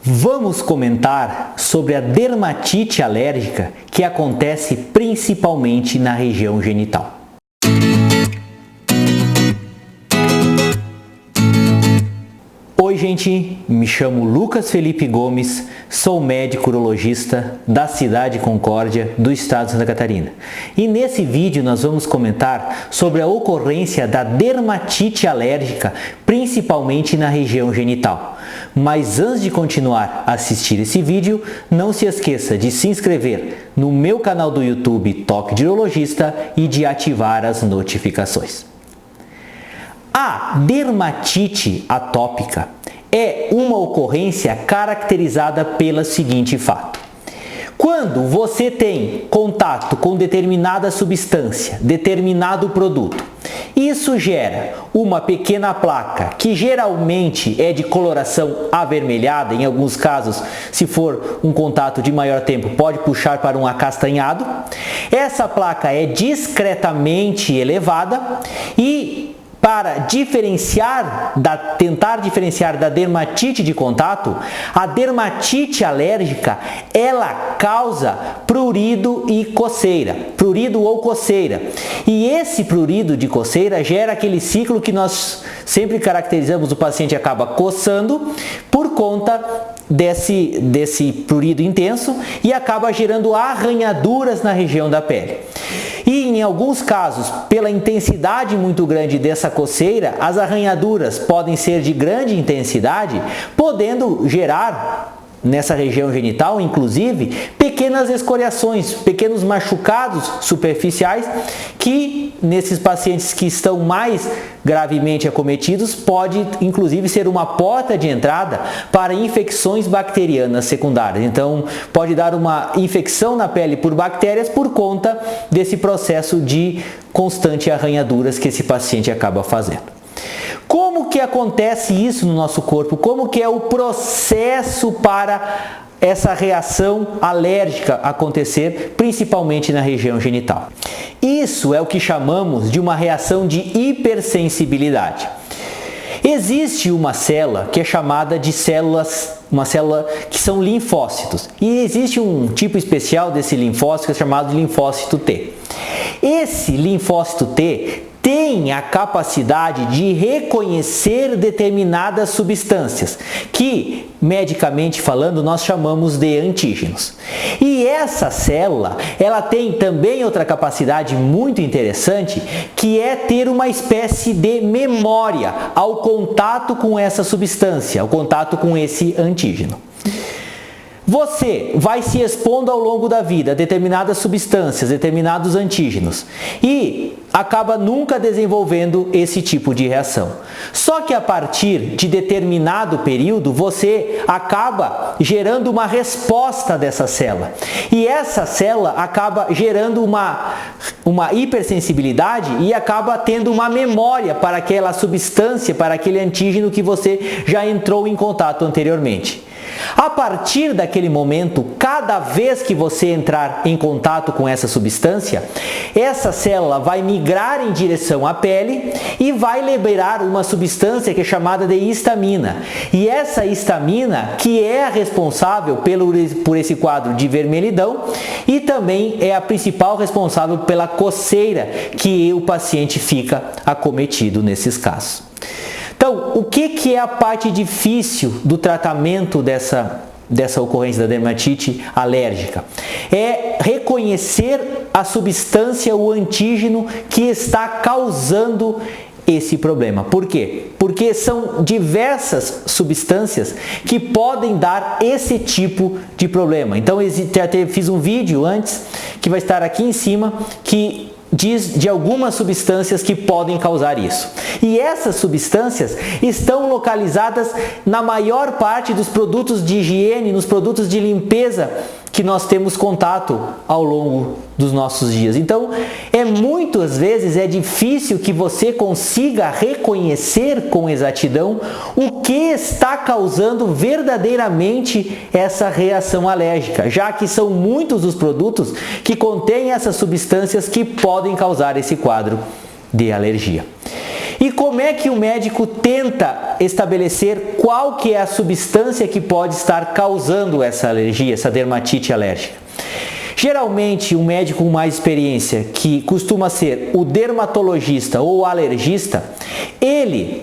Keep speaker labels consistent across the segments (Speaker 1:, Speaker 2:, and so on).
Speaker 1: Vamos comentar sobre a dermatite alérgica que acontece principalmente na região genital. Oi gente, me chamo Lucas Felipe Gomes, sou médico urologista da cidade de Concórdia, do estado de Santa Catarina. E nesse vídeo nós vamos comentar sobre a ocorrência da dermatite alérgica, principalmente na região genital. Mas antes de continuar a assistir esse vídeo, não se esqueça de se inscrever no meu canal do YouTube Toque de Urologista e de ativar as notificações. A dermatite atópica é uma ocorrência caracterizada pelo seguinte fato. Quando você tem contato com determinada substância, determinado produto, isso gera uma pequena placa que geralmente é de coloração avermelhada, em alguns casos, se for um contato de maior tempo, pode puxar para um acastanhado. Essa placa é discretamente elevada e para tentar diferenciar da dermatite de contato, a dermatite alérgica, ela causa prurido e coceira, prurido ou coceira. E esse prurido de coceira gera aquele ciclo que nós sempre caracterizamos, o paciente acaba coçando por conta desse prurido intenso e acaba gerando arranhaduras na região da pele. E em alguns casos, pela intensidade muito grande dessa coceira, as arranhaduras podem ser de grande intensidade, podendo gerar nessa região genital, inclusive, pequenas escoriações, pequenos machucados superficiais que, nesses pacientes que estão mais gravemente acometidos, pode, inclusive, ser uma porta de entrada para infecções bacterianas secundárias. Então, pode dar uma infecção na pele por bactérias por conta desse processo de constante arranhaduras que esse paciente acaba fazendo. Como que acontece isso no nosso corpo? Como que é o processo para essa reação alérgica acontecer, principalmente na região genital? Isso é o que chamamos de uma reação de hipersensibilidade. Existe uma célula que é chamada de uma célula que são linfócitos. E existe um tipo especial desse linfócito que é chamado de linfócito T. Esse linfócito T tem a capacidade de reconhecer determinadas substâncias, que, medicamente falando, nós chamamos de antígenos. E essa célula, ela tem também outra capacidade muito interessante, que é ter uma espécie de memória ao contato com essa substância, ao contato com esse antígeno. Você vai se expondo ao longo da vida a determinadas substâncias, determinados antígenos e acaba nunca desenvolvendo esse tipo de reação. Só que a partir de determinado período você acaba gerando uma resposta dessa célula e essa célula acaba gerando uma hipersensibilidade e acaba tendo uma memória para aquela substância, para aquele antígeno que você já entrou em contato anteriormente. A partir daquele momento, cada vez que você entrar em contato com essa substância, essa célula vai migrar em direção à pele e vai liberar uma substância que é chamada de histamina. E essa histamina que é a responsável por esse quadro de vermelhidão e também é a principal responsável pela coceira que o paciente fica acometido nesses casos. Então, o que é a parte difícil do tratamento dessa ocorrência da dermatite alérgica? É reconhecer a substância, o antígeno que está causando esse problema. Por quê? Porque são diversas substâncias que podem dar esse tipo de problema. Então, fiz um vídeo antes, que vai estar aqui em cima, que diz de algumas substâncias que podem causar isso. E essas substâncias estão localizadas na maior parte dos produtos de higiene, nos produtos de limpeza que nós temos contato ao longo dos nossos dias. Então, muitas vezes é difícil que você consiga reconhecer com exatidão o que está causando verdadeiramente essa reação alérgica, já que são muitos os produtos que contêm essas substâncias que podem causar esse quadro de alergia. E como é que o médico tenta estabelecer qual que é a substância que pode estar causando essa alergia, essa dermatite alérgica? Geralmente, um médico com mais experiência, que costuma ser o dermatologista ou o alergista, ele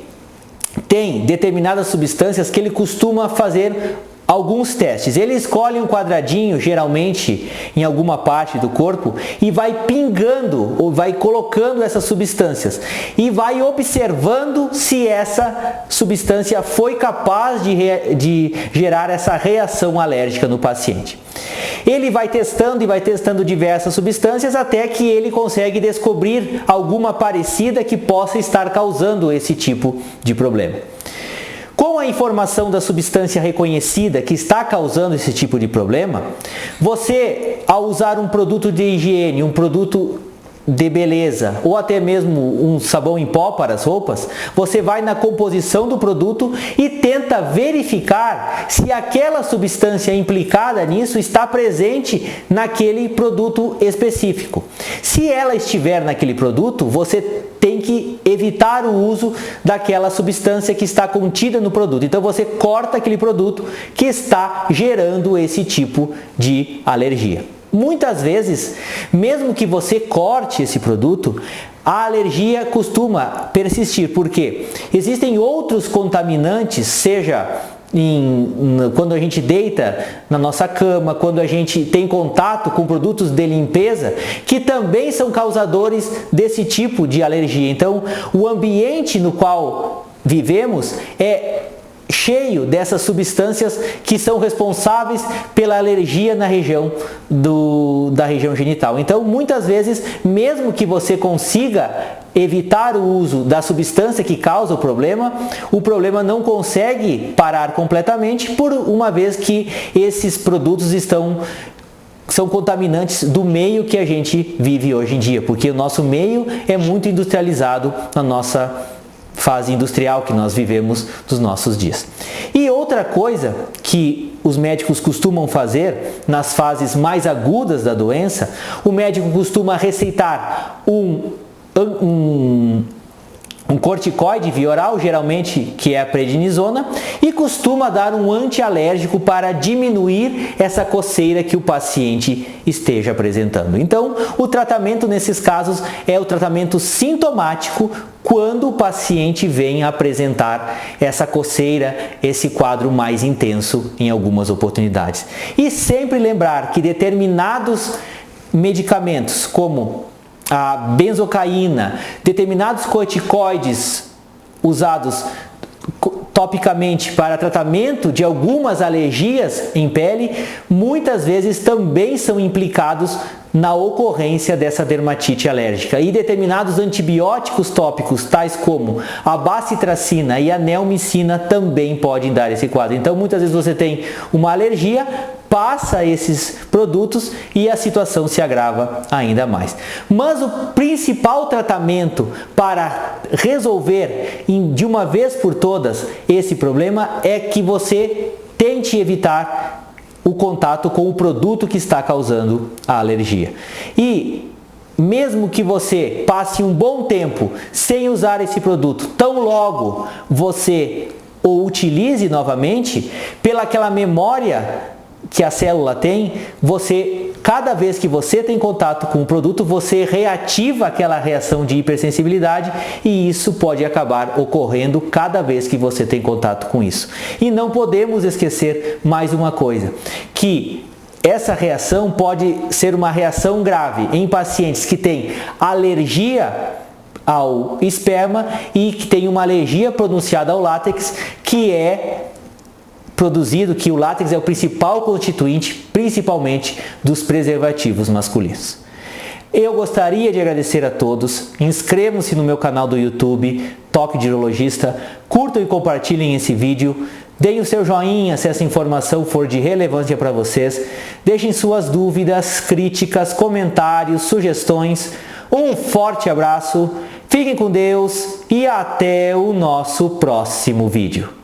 Speaker 1: tem determinadas substâncias que ele costuma fazer alguns testes. Ele escolhe um quadradinho, geralmente em alguma parte do corpo, e vai pingando ou vai colocando essas substâncias e vai observando se essa substância foi capaz de gerar essa reação alérgica no paciente. Ele vai testando e vai testando diversas substâncias até que ele consegue descobrir alguma parecida que possa estar causando esse tipo de problema. Com a informação da substância reconhecida que está causando esse tipo de problema, você, ao usar um produto de higiene, um produto de beleza ou até mesmo um sabão em pó para as roupas, você vai na composição do produto e tenta verificar se aquela substância implicada nisso está presente naquele produto específico. Se ela estiver naquele produto, você tem que evitar o uso daquela substância que está contida no produto. Então você corta aquele produto que está gerando esse tipo de alergia. Muitas vezes, mesmo que você corte esse produto, a alergia costuma persistir, porque existem outros contaminantes, seja quando a gente deita na nossa cama, quando a gente tem contato com produtos de limpeza, que também são causadores desse tipo de alergia. Então, o ambiente no qual vivemos é cheio dessas substâncias que são responsáveis pela alergia na região da região genital. Então, muitas vezes, mesmo que você consiga evitar o uso da substância que causa o problema não consegue parar completamente, por uma vez que esses produtos são contaminantes do meio que a gente vive hoje em dia, porque o nosso meio é muito industrializado na nossa fase industrial que nós vivemos dos nossos dias. E outra coisa que os médicos costumam fazer nas fases mais agudas da doença, o médico costuma receitar um corticoide via oral, geralmente que é a prednisona, e costuma dar um antialérgico para diminuir essa coceira que o paciente esteja apresentando. Então, o tratamento nesses casos é o tratamento sintomático quando o paciente vem apresentar essa coceira, esse quadro mais intenso em algumas oportunidades. E sempre lembrar que determinados medicamentos, como a benzocaína, determinados corticoides usados topicamente para tratamento de algumas alergias em pele, muitas vezes também são implicados na ocorrência dessa dermatite alérgica. E determinados antibióticos tópicos, tais como a bacitracina e a neomicina, também podem dar esse quadro. Então, muitas vezes você tem uma alergia, passa esses produtos e a situação se agrava ainda mais. Mas o principal tratamento para resolver de uma vez por todas esse problema é que você tente evitar o contato com o produto que está causando a alergia. E mesmo que você passe um bom tempo sem usar esse produto, tão logo você o utilize novamente, pela aquela memória que a célula tem, cada vez que você tem contato com o produto, você reativa aquela reação de hipersensibilidade e isso pode acabar ocorrendo cada vez que você tem contato com isso. E não podemos esquecer mais uma coisa, que essa reação pode ser uma reação grave em pacientes que têm alergia ao esperma e que têm uma alergia pronunciada ao látex, que o látex é o principal constituinte, principalmente dos preservativos masculinos. Eu gostaria de agradecer a todos, inscrevam-se no meu canal do YouTube, Toque de Urologista, curtam e compartilhem esse vídeo, deem o seu joinha se essa informação for de relevância para vocês, deixem suas dúvidas, críticas, comentários, sugestões. Um forte abraço, fiquem com Deus e até o nosso próximo vídeo.